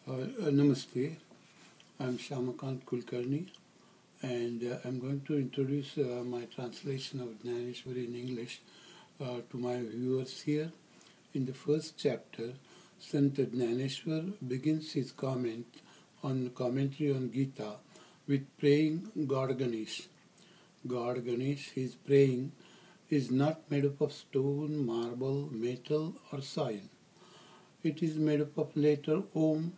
Namaste, I'm Shyamakant Kulkarni and I'm going to introduce my translation of Dnyaneshwari in English to my viewers here. In the first chapter, Sant Dnyaneshwar begins his commentary on Gita with praying God Ganesh. God Ganesh, his praying, is not made up of stone, marble, metal or soil. It is made up of letter Om,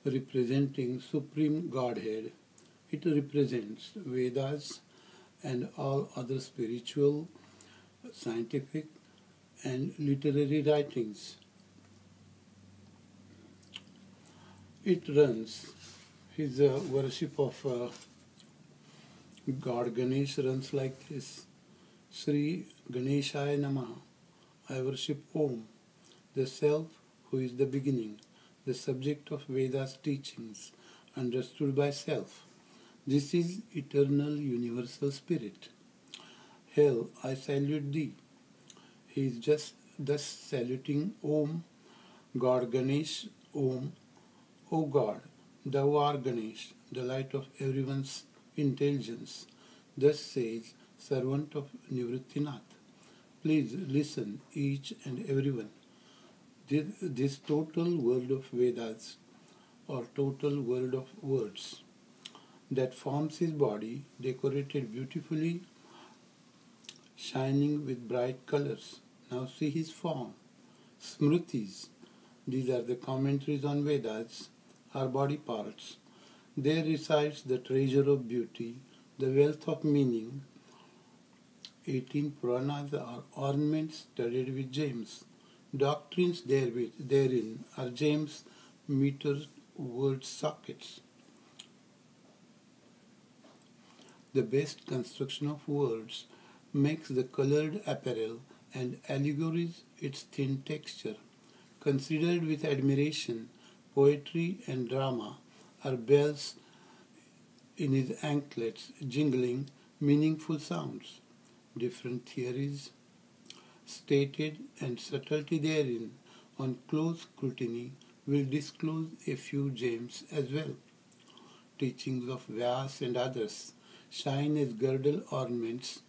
representing Supreme Godhead. It represents Vedas and all other spiritual, scientific and literary writings. It runs, his worship of God Ganesh runs like this. Sri Ganeshaya Namaha. I worship Om, the Self who is the beginning, the subject of Veda's teachings, understood by self. This is eternal universal spirit. Hail, I salute thee. He is just thus saluting Om, God Ganesh, Om, O God, thou art Ganesh, the light of everyone's intelligence. Thus says servant of Nivrittinath. Please listen, each and everyone. This total world of Vedas, or total world of words, that forms his body, decorated beautifully, shining with bright colors. Now see his form. Smritis, these are the commentaries on Vedas, are body parts. There resides the treasure of beauty, the wealth of meaning. 18 Puranas are ornaments studded with gems. Doctrines therein are gems, meters, word sockets. The best construction of words makes the colored apparel and allegories its thin texture. Considered with admiration, poetry and drama are bells in his anklets jingling meaningful sounds. Different theories stated and subtlety therein on close scrutiny will disclose a few gems as well. Teachings of Vyas and others shine as girdle ornaments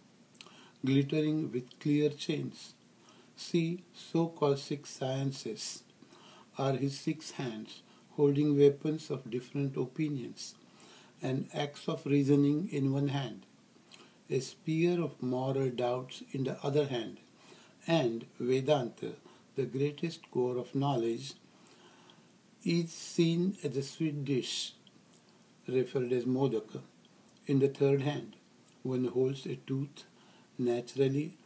glittering with clear chains. See, so-called 6 sciences are his 6 hands holding weapons of different opinions and acts of reasoning in one hand, a spear of moral doubts in the other hand, and Vedanta, the greatest core of knowledge, is seen as a sweet dish, referred as modaka, in the third hand. One holds a tooth naturally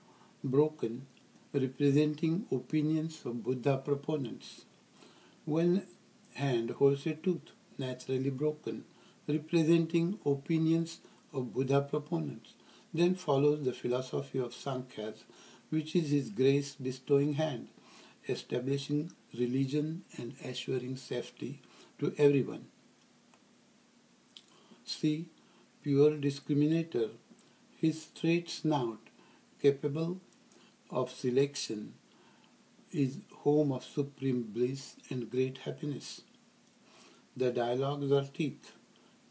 broken, representing opinions of Buddha proponents. One hand holds a tooth naturally broken, representing opinions of Buddha proponents. Then follows the philosophy of Sankhyas, which is his grace-bestowing hand, establishing religion and assuring safety to everyone. See, pure discriminator, his straight snout, capable of selection, is home of supreme bliss and great happiness. The dialogues are teeth.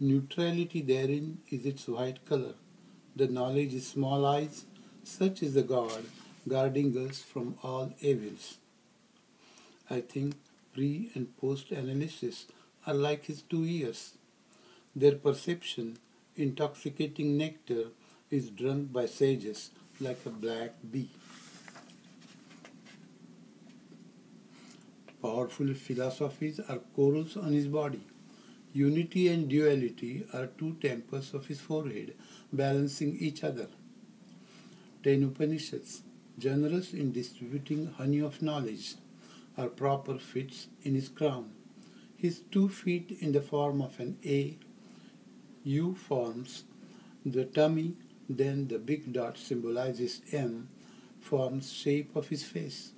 Neutrality therein is its white color. The knowledge is small eyes. Such is the God, guarding us from all evils. I think pre- and post-analysis are like his 2 ears. Their perception, intoxicating nectar, is drunk by sages like a black bee. Powerful philosophies are corals on his body. Unity and duality are 2 temples of his forehead, balancing each other. 10 Upanishads, generous in distributing honey of knowledge, are proper fits in his crown. His 2 feet in the form of an A, U forms the tummy, then the big dot symbolizes M, forms shape of his face.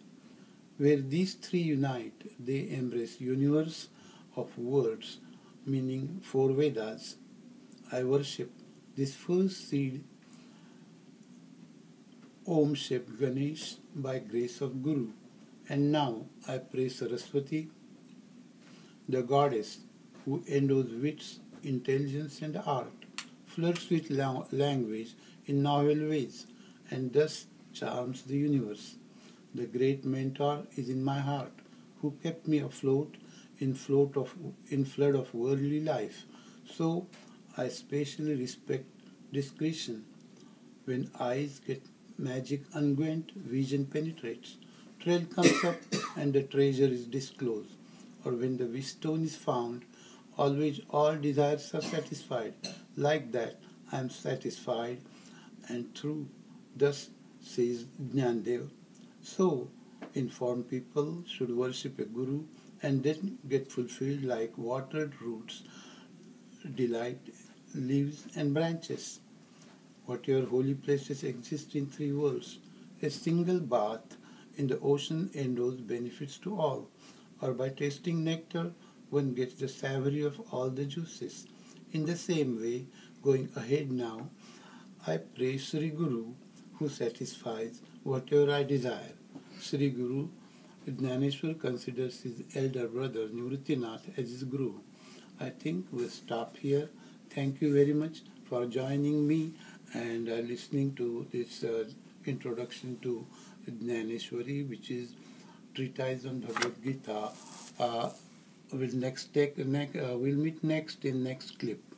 Where these 3 unite, they embrace universe of words, meaning 4 Vedas. I worship this first seed, Om-shaped Ganesh, by grace of Guru. And now I pray Saraswati, the goddess who endows wits, intelligence, and art, flirts with language in novel ways, and thus charms the universe. The great mentor is in my heart, who kept me afloat in flood of worldly life. So I especially respect discretion. When eyes get magic unguent, vision penetrates. Trail comes up and the treasure is disclosed. Or when the wish stone is found, always all desires are satisfied. Like that, I am satisfied and true. Thus says Jnandev. So, informed people should worship a guru and then get fulfilled like watered roots, delight, leaves, and branches. Whatever holy places exist in three worlds, a single bath in the ocean endows benefits to all, or by tasting nectar, one gets the savory of all the juices. In the same way, going ahead now, I pray Sri Guru, who satisfies whatever I desire. Sri Guru Dnyaneshwari considers his elder brother Nivrittinath as his Guru. I think we'll stop here. Thank you very much for joining me and listening to this introduction to Dnyaneshwari, which is treatise on Bhagavad Gita. We'll meet next in next clip.